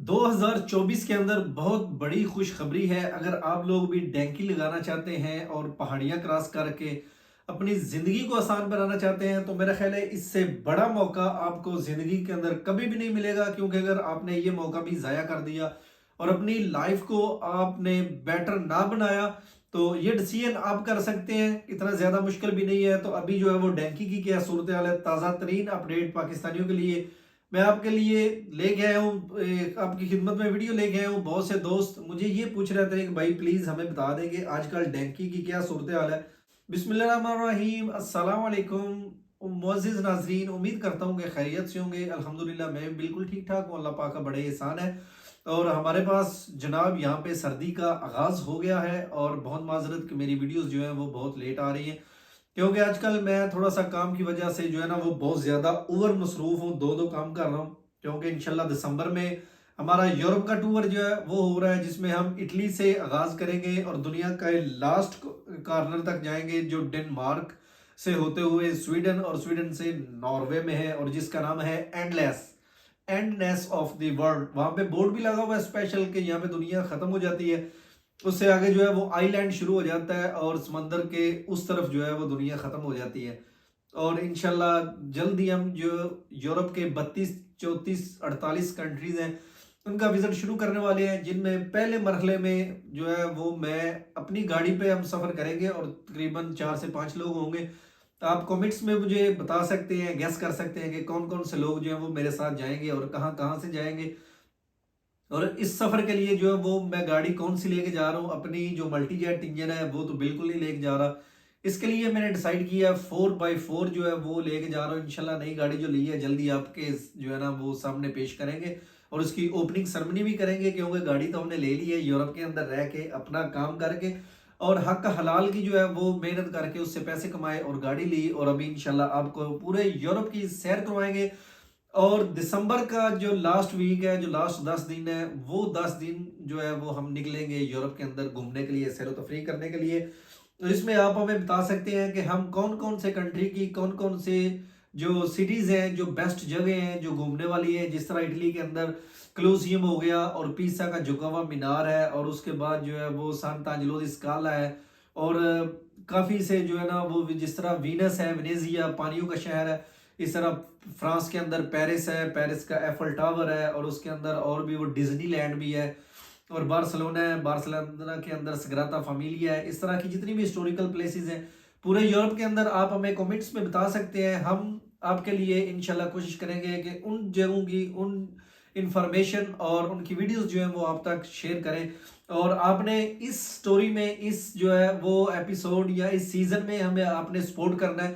2024 کے اندر بہت بڑی خوشخبری ہے۔ اگر آپ لوگ بھی ڈینکی لگانا چاہتے ہیں اور پہاڑیاں کراس کر کے اپنی زندگی کو آسان بنانا چاہتے ہیں تو میرا خیال ہے اس سے بڑا موقع آپ کو زندگی کے اندر کبھی بھی نہیں ملے گا، کیونکہ اگر آپ نے یہ موقع بھی ضائع کر دیا اور اپنی لائف کو آپ نے بیٹر نہ بنایا تو یہ ڈیسیژن آپ کر سکتے ہیں، اتنا زیادہ مشکل بھی نہیں ہے۔ تو ابھی جو ہے وہ ڈینکی کی کیا صورتحال ہے، تازہ ترین اپڈیٹ پاکستانیوں کے لیے میں آپ کے لیے لے کے آیا ہوں، آپ کی خدمت میں ویڈیو لے کے آیا ہوں۔ بہت سے دوست مجھے یہ پوچھ رہے تھے کہ بھائی پلیز ہمیں بتا دیں کہ آج کل ڈینکی کی کیا صورتحال ہے۔ بسم اللہ الرحمن الرحیم، السلام علیکم معزز ناظرین، امید کرتا ہوں کہ خیریت سے ہوں گے۔ الحمدللہ میں بالکل ٹھیک ٹھاک ہوں، اللہ پاک کا بڑے احسان ہے۔ اور ہمارے پاس جناب یہاں پہ سردی کا آغاز ہو گیا ہے، اور بہت معذرت کہ میری ویڈیوز جو ہیں وہ بہت لیٹ آ رہی ہیں، کیونکہ آج کل میں تھوڑا سا کام کی وجہ سے جو ہے نا وہ بہت زیادہ اوور مصروف ہوں، دو کام کر رہا ہوں، کیونکہ انشاءاللہ دسمبر میں ہمارا یورپ کا ٹور جو ہے وہ ہو رہا ہے، جس میں ہم اٹلی سے آغاز کریں گے اور دنیا کا لاسٹ کارنر تک جائیں گے، جو ڈنمارک سے ہوتے ہوئے سویڈن اور سویڈن سے ناروے میں ہے، اور جس کا نام ہے اینڈنیس آف دی ورلڈ۔ وہاں پہ بورڈ بھی لگا ہوا ہے اسپیشل کہ یہاں پہ دنیا ختم ہو جاتی ہے، اس سے آگے جو ہے وہ آئی لینڈ شروع ہو جاتا ہے اور سمندر کے اس طرف جو ہے وہ دنیا ختم ہو جاتی ہے۔ اور انشاءاللہ جلد ہی ہم جو یورپ کے 32 34 48 کنٹریز ہیں ان کا وزٹ شروع کرنے والے ہیں، جن میں پہلے مرحلے میں جو ہے وہ میں اپنی گاڑی پہ ہم سفر کریں گے، اور تقریباً 4 سے 5 لوگ ہوں گے۔ تو آپ کومنٹس میں مجھے بتا سکتے ہیں، گیس کر سکتے ہیں کہ کون کون سے لوگ جو ہیں وہ میرے ساتھ جائیں گے اور کہاں کہاں سے جائیں گے۔ اور اس سفر کے لیے جو ہے وہ میں گاڑی کون سی لے کے جا رہا ہوں، اپنی جو ملٹی جیٹ انجن ہے وہ تو بالکل نہیں لے کے جا رہا۔ اس کے لیے میں نے ڈیسائیڈ کیا 4x4 جو ہے وہ لے کے جا رہا ہوں۔ انشاءاللہ نئی گاڑی جو لی ہے جلدی آپ کے جو ہے نا وہ سامنے پیش کریں گے، اور اس کی اوپننگ سرمنی بھی کریں گے، کیونکہ گاڑی تو ہم نے لے لی ہے یورپ کے اندر رہ کے، اپنا کام کر کے اور حق حلال کی جو ہے وہ محنت کر کے اس سے پیسے کمائے اور گاڑی لی، اور ابھی انشاءاللہ آپ کو پورے یورپ کی سیر کروائیں گے۔ اور دسمبر کا جو لاسٹ ویک ہے، جو لاسٹ 10 دن ہے، وہ 10 دن جو ہے وہ ہم نکلیں گے یورپ کے اندر گھومنے کے لیے، سیر و تفریح کرنے کے لیے۔ تو اس میں آپ ہمیں بتا سکتے ہیں کہ ہم کون کون سے کنٹری کی کون کون سے جو سٹیز ہیں، جو بیسٹ جگہ ہیں جو گھومنے والی ہیں، جس طرح اٹلی کے اندر کلوسیم ہو گیا، اور پیسا کا جھکا ہوا مینار ہے، اور اس کے بعد جو ہے وہ سانت'آنجلو دی اسکالا ہے، اور کافی سے جو ہے نا وہ جس طرح وینس ہے، ونیزیا پانیوں کا شہر ہے، اس طرح فرانس کے اندر پیرس ہے، پیرس کا ایفل ٹاور ہے، اور اس کے اندر اور بھی وہ ڈزنی لینڈ بھی ہے، اور بارسلونا ہے، بارسلونا کے اندر سگراتا فامیلیا ہے۔ اس طرح کی جتنی بھی ہسٹوریکل پلیسز ہیں پورے یورپ کے اندر آپ ہمیں کومنٹس میں بتا سکتے ہیں، ہم آپ کے لیے انشاءاللہ کوشش کریں گے کہ ان جگہوں کی ان انفارمیشن اور ان کی ویڈیوز جو ہیں وہ آپ تک شیئر کریں۔ اور آپ نے اس سٹوری میں، اس جو ہے وہ ایپیسوڈ یا اس سیزن میں ہمیں آپ نے سپورٹ کرنا ہے،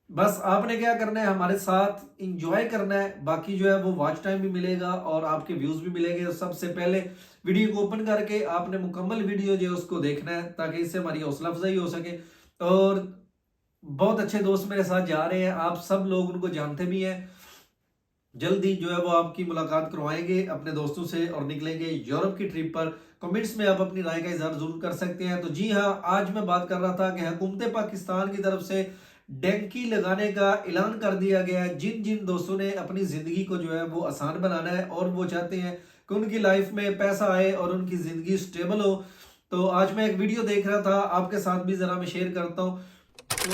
بس آپ نے کیا کرنا ہے، ہمارے ساتھ انجوائے کرنا ہے، باقی جو ہے وہ واچ ٹائم بھی ملے گا اور آپ کے ویوز بھی ملیں گے۔ سب سے پہلے ویڈیو کو اوپن کر کے آپ نے مکمل ویڈیو جو ہے اس کو دیکھنا ہے، تاکہ اس سے ہماری حوصلہ افزائی ہو سکے۔ اور بہت اچھے دوست میرے ساتھ جا رہے ہیں، آپ سب لوگ ان کو جانتے بھی ہیں، جلدی جو ہے وہ آپ کی ملاقات کروائیں گے اپنے دوستوں سے اور نکلیں گے یورپ کی ٹرپ پر۔ کمنٹس میں آپ اپنی رائے کا اظہار ضرور کر سکتے ہیں۔ تو جی ہاں، آج میں بات کر رہا تھا کہ حکومت پاکستان کی طرف سے ڈینکی لگانے کا اعلان کر دیا گیا ہے۔ جن جن دوستوں نے اپنی زندگی کو جو ہے وہ آسان بنانا ہے اور وہ چاہتے ہیں کہ ان کی لائف میں پیسہ آئے اور ان کی زندگی سٹیبل ہو، تو آج میں ایک ویڈیو دیکھ رہا تھا، آپ کے ساتھ بھی ذرا میں شیئر کرتا ہوں۔ تو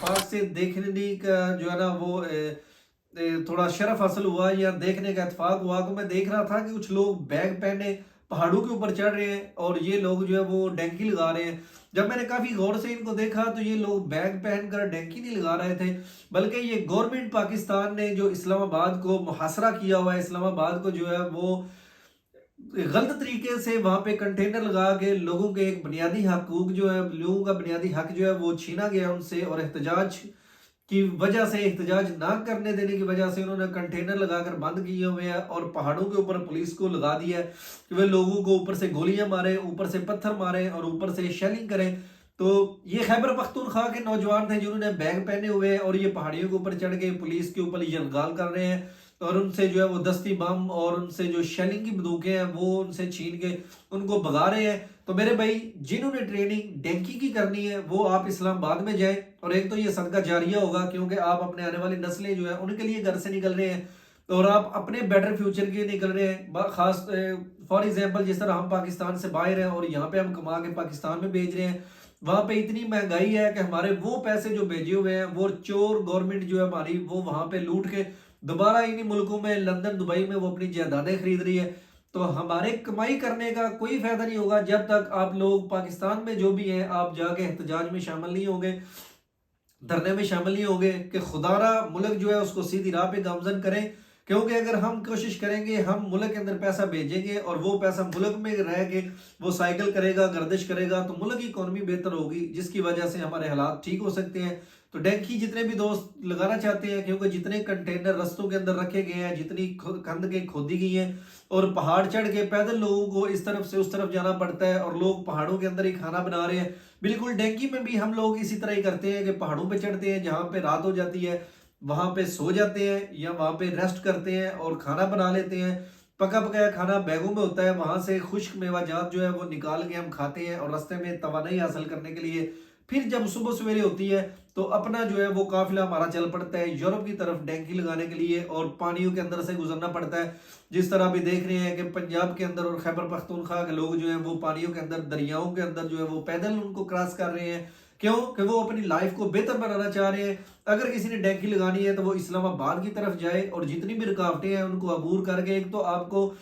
پاس سے دیکھنے کا جو ہے نا وہ تھوڑا شرف حاصل ہوا یا دیکھنے کا اتفاق ہوا، تو میں دیکھ رہا تھا کہ کچھ لوگ بیگ پہنے پہاڑوں کے اوپر چڑھ رہے ہیں، اور یہ لوگ جو ہے وہ ڈینکی لگا رہے ہیں۔ جب میں نے کافی غور سے ان کو دیکھا تو یہ لوگ بیگ پہن کر ڈینکی نہیں لگا رہے تھے، بلکہ یہ گورنمنٹ پاکستان نے جو اسلام آباد کو محاصرہ کیا ہوا ہے، اسلام آباد کو جو ہے وہ غلط طریقے سے وہاں پہ کنٹینر لگا کے لوگوں کے ایک بنیادی حقوق جو ہے، لوگوں کا بنیادی حق جو ہے وہ چھینا گیا ان سے، اور احتجاج کی وجہ سے، احتجاج نہ کرنے دینے کی وجہ سے انہوں نے کنٹینر لگا کر بند کیے ہوئے ہیں، اور پہاڑوں کے اوپر پولیس کو لگا دیا ہے کہ وہ لوگوں کو اوپر سے گولیاں مارے، اوپر سے پتھر مارے اور اوپر سے شیلنگ کریں۔ تو یہ خیبر پختونخوا کے نوجوان تھے جنہوں نے بیگ پہنے ہوئے اور یہ پہاڑیوں کے اوپر چڑھ کے پولیس کے اوپر یلغال کر رہے ہیں، اور ان سے جو ہے وہ دستی بم اور ان سے جو شیلنگ کی بندوقیں ہیں وہ ان سے چھین کے ان کو بھگا رہے ہیں۔ تو میرے بھائی، جنہوں نے ٹریننگ ڈینکی کی کرنی ہے وہ آپ اسلام آباد میں جائیں، اور ایک تو یہ صدقہ جاریہ ہوگا، کیونکہ آپ اپنے آنے والی نسلیں جو ہیں ان کے لیے گھر سے نکل رہے ہیں، اور آپ اپنے بیٹر فیوچر کے نکل رہے ہیں، خاص فار ایگزامپل جس طرح ہم پاکستان سے باہر ہیں اور یہاں پہ ہم کما کے پاکستان میں بھیج رہے ہیں، وہاں پہ اتنی مہنگائی ہے کہ ہمارے وہ پیسے جو بھیجے ہوئے ہیں وہ چور گورنمنٹ جو ہے ہماری وہ وہاں پہ لوٹ کے دوبارہ انہی ملکوں میں لندن دبئی میں وہ اپنی جائیدادیں خرید رہی ہے. تو ہمارے کمائی کرنے کا کوئی فائدہ نہیں ہوگا جب تک آپ لوگ پاکستان میں جو بھی ہیں آپ جا کے احتجاج میں شامل نہیں ہوں گے، دھرنے میں شامل نہیں ہوں گے کہ خدا را ملک جو ہے اس کو سیدھی راہ پہ گامزن کریں. کیونکہ اگر ہم کوشش کریں گے ہم ملک کے اندر پیسہ بھیجیں گے اور وہ پیسہ ملک میں رہ کے وہ سائیکل کرے گا، گردش کرے گا، تو ملک کی اکانومی بہتر ہوگی جس کی وجہ سے ہمارے حالات ٹھیک ہو سکتے ہیں. تو ڈینکی جتنے بھی دوست لگانا چاہتے ہیں، کیونکہ جتنے کنٹینر رستوں کے اندر رکھے گئے ہیں، جتنی کھندقیں کھودی گئی ہیں اور پہاڑ چڑھ کے پیدل لوگوں کو اس طرف سے اس طرف جانا پڑتا ہے اور لوگ پہاڑوں کے اندر ہی کھانا بنا رہے ہیں. بالکل ڈینکی میں بھی ہم لوگ اسی طرح ہی کرتے ہیں کہ پہاڑوں پہ چڑھتے ہیں، جہاں پہ رات ہو جاتی ہے وہاں پہ سو جاتے ہیں یا وہاں پہ ریسٹ کرتے ہیں اور کھانا بنا لیتے ہیں. پکا پکایا کھانا بیگوں میں ہوتا ہے، وہاں سے خشک میوہ جات جو ہے وہ نکال کے ہم کھاتے ہیں اور راستے میں توانائی حاصل کرنے کے لیے پھر جب صبح سویرے ہوتی ہے تو اپنا جو ہے وہ قافلہ ہمارا چل پڑتا ہے یورپ کی طرف ڈینکی لگانے کے لیے اور پانیوں کے اندر سے گزرنا پڑتا ہے. جس طرح بھی دیکھ رہے ہیں کہ پنجاب کے اندر اور خیبر پختونخوا کے لوگ جو ہیں وہ پانیوں کے اندر دریاؤں کے اندر جو ہے وہ پیدل ان کو کراس کر رہے ہیں. کیوں کہ وہ اپنی لائف کو بہتر بنانا چاہ رہے ہیں. اگر کسی نے ڈینکی لگانی ہے تو وہ اسلام آباد کی طرف جائے اور جتنی بھی رکاوٹیں ہیں ان کو عبور کر کے ایک تو آپ کو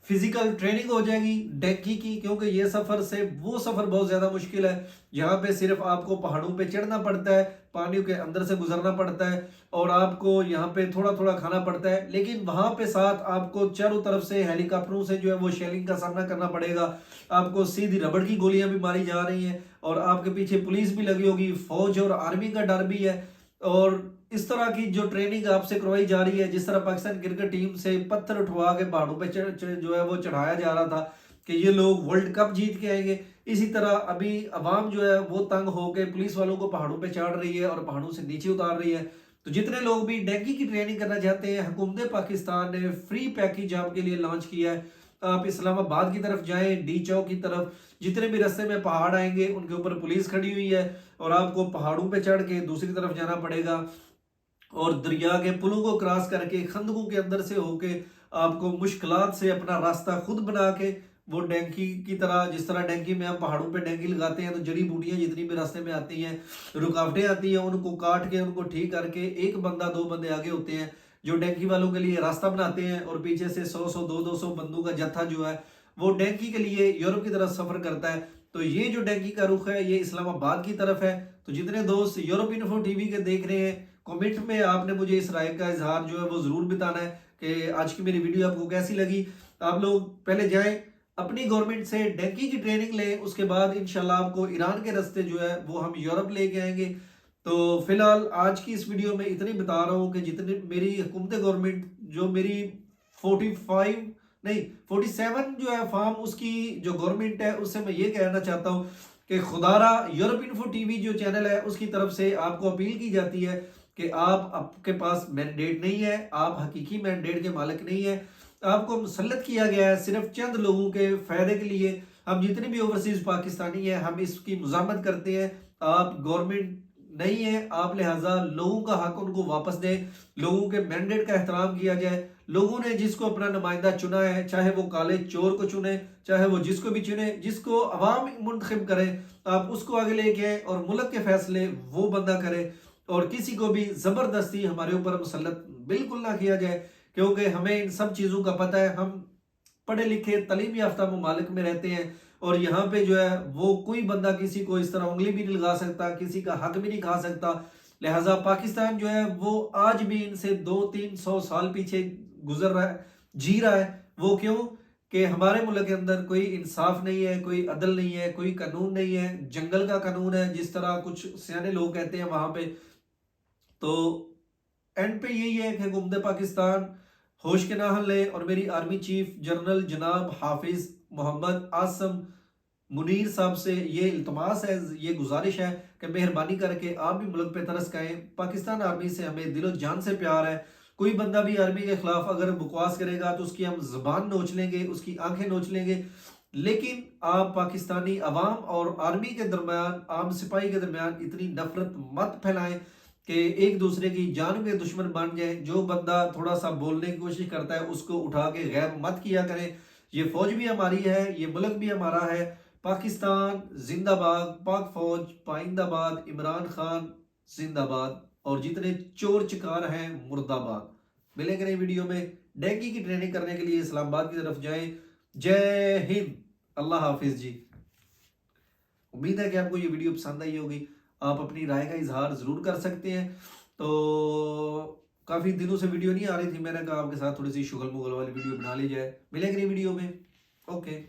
فزیکل ٹریننگ ہو جائے گی ڈینکی کی، کیونکہ یہ سفر سے وہ سفر بہت زیادہ مشکل ہے. یہاں پہ صرف آپ کو پہاڑوں پہ چڑھنا پڑتا ہے، پانیوں کے اندر سے گزرنا پڑتا ہے اور آپ کو یہاں پہ تھوڑا تھوڑا کھانا پڑتا ہے. لیکن وہاں پہ ساتھ آپ کو چاروں طرف سے ہیلی کاپٹروں سے جو ہے وہ شیلنگ کا سامنا کرنا پڑے گا. آپ کو سیدھی ربڑ کی گولیاں بھی ماری جا رہی ہیں اور آپ کے پیچھے پولیس بھی لگی ہوگی، فوج اور آرمی کا ڈر بھی ہے. اور اس طرح کی جو ٹریننگ آپ سے کروائی جا رہی ہے، جس طرح پاکستان کرکٹ ٹیم سے پتھر اٹھوا کے پہاڑوں پہ جو ہے وہ چڑھایا جا رہا تھا کہ یہ لوگ ورلڈ کپ جیت کے آئیں گے، اسی طرح ابھی عوام جو ہے وہ تنگ ہو کے پولیس والوں کو پہاڑوں پہ چڑھ رہی ہے اور پہاڑوں سے نیچے اتار رہی ہے. تو جتنے لوگ بھی ڈینکی کی ٹریننگ کرنا چاہتے ہیں، حکومت پاکستان نے فری پیکیج آپ کے لیے لانچ کیا ہے. آپ اسلام آباد کی طرف جائیں، ڈی چوک کی طرف، جتنے بھی رستے میں پہاڑ آئیں گے ان کے اوپر پولیس کھڑی ہوئی ہے اور آپ کو پہاڑوں پہ چڑھ کے دوسری طرف جانا پڑے گا اور دریا کے پلوں کو کراس کر کے خندقوں کے اندر سے ہو کے آپ کو مشکلات سے اپنا راستہ خود بنا کے وہ ڈینکی کی طرح، جس طرح ڈینکی میں ہم پہاڑوں پہ ڈینکی لگاتے ہیں تو جڑی بوٹیاں جتنی بھی راستے میں آتی ہیں، رکاوٹیں آتی ہیں، ان کو کاٹ کے ان کو ٹھیک کر کے ایک بندہ دو بندے آگے ہوتے ہیں جو ڈینکی والوں کے لیے راستہ بناتے ہیں اور پیچھے سے 100 200 بندوں کا جتھا جو ہے وہ ڈینکی کے لیے یورپ کی طرف سفر کرتا ہے. تو یہ جو ڈینکی کا رخ ہے یہ اسلام آباد کی طرف ہے. تو جتنے دوست یورپ انفو ٹی وی کے دیکھ رہے ہیں، کمنٹ میں آپ نے مجھے اس رائے کا اظہار جو ہے وہ ضرور بتانا ہے کہ آج کی میری ویڈیو آپ کو کیسی لگی. آپ لوگ پہلے جائیں اپنی گورنمنٹ سے ڈینکی کی ٹریننگ لیں، اس کے بعد انشاءاللہ آپ کو ایران کے رستے جو ہے وہ ہم یورپ لے کے آئیں گے. تو فی الحال آج کی اس ویڈیو میں اتنی بتا رہا ہوں کہ جتنی میری حکومت گورنمنٹ جو میری 45 نہیں 47 جو ہے فارم اس کی جو گورنمنٹ ہے اس سے میں یہ کہنا چاہتا ہوں کہ خدا را یورپ انفو ٹی وی جو چینل ہے اس کی طرف سے آپ کو اپیل کی جاتی ہے کہ آپ کے پاس مینڈیٹ نہیں ہے، آپ حقیقی مینڈیٹ کے مالک نہیں ہیں. آپ کو مسلط کیا گیا ہے صرف چند لوگوں کے فائدے کے لیے. ہم جتنے بھی اوورسیز پاکستانی ہیں ہم اس کی مزاحمت کرتے ہیں. آپ گورنمنٹ نہیں ہے، آپ لہٰذا لوگوں کا حق ان کو واپس دیں، لوگوں کے مینڈیٹ کا احترام کیا جائے. لوگوں نے جس کو اپنا نمائندہ چنا ہے، چاہے وہ کالے چور کو چنے، چاہے وہ جس کو بھی چنے، جس کو عوام منتخب کرے آپ اس کو آگے لے کے آئیں اور ملک کے فیصلے وہ بندہ کرے اور کسی کو بھی زبردستی ہمارے اوپر مسلط بالکل نہ کیا جائے. کیونکہ ہمیں ان سب چیزوں کا پتہ ہے، ہم پڑھے لکھے تعلیم یافتہ ممالک میں رہتے ہیں اور یہاں پہ جو ہے وہ کوئی بندہ کسی کو اس طرح انگلی بھی نہیں لگا سکتا، کسی کا حق بھی نہیں کھا سکتا. لہٰذا پاکستان جو ہے وہ آج بھی ان سے 200-300 سال پیچھے گزر رہا ہے، جی رہا ہے. وہ کیوں کہ ہمارے ملک کے اندر کوئی انصاف نہیں ہے، کوئی عدل نہیں ہے، کوئی قانون نہیں ہے، جنگل کا قانون ہے جس طرح کچھ سیانے لوگ کہتے ہیں وہاں پہ. تو اینڈ پہ یہی ہے کہ حکومت پاکستان ہوش کے ناخن لے اور میری آرمی چیف جنرل جناب حافظ محمد عاصم منیر صاحب سے یہ التماس ہے، یہ گزارش ہے کہ مہربانی کر کے آپ بھی ملک پہ ترس کھائیں. پاکستان آرمی سے ہمیں دل و جان سے پیار ہے. کوئی بندہ بھی آرمی کے خلاف اگر بکواس کرے گا تو اس کی ہم زبان نوچ لیں گے، اس کی آنکھیں نوچ لیں گے. لیکن آپ پاکستانی عوام اور آرمی کے درمیان، عام سپاہی کے درمیان اتنی نفرت مت پھیلائیں کہ ایک دوسرے کی جان کے دشمن بن جائیں. جو بندہ تھوڑا سا بولنے کی کوشش کرتا ہے اس کو اٹھا کے غیب مت کیا کریں. یہ فوج بھی ہماری ہے, یہ ملک بھی ہمارا ہے. پاکستان زندہ باد, پاک فوج پائندہ باد, عمران خان زندہ باد, اور جتنے چور چکار ہیں مرد آباد. ملیں گے نئی ویڈیو میں. ڈینگی کی ٹریننگ کرنے کے لیے اسلام آباد کی طرف جائیں. جے ہند, اللہ حافظ جی. امید ہے کہ آپ کو یہ ویڈیو پسند آئی ہوگی. آپ اپنی رائے کا اظہار ضرور کر سکتے ہیں. تو کافی دنوں سے ویڈیو نہیں آ رہی تھی, میں نے کہا آپ کے ساتھ تھوڑی سی شغل مغل والی ویڈیو بنا لی جائے. ملیں گے نئی ویڈیو میں. اوکے.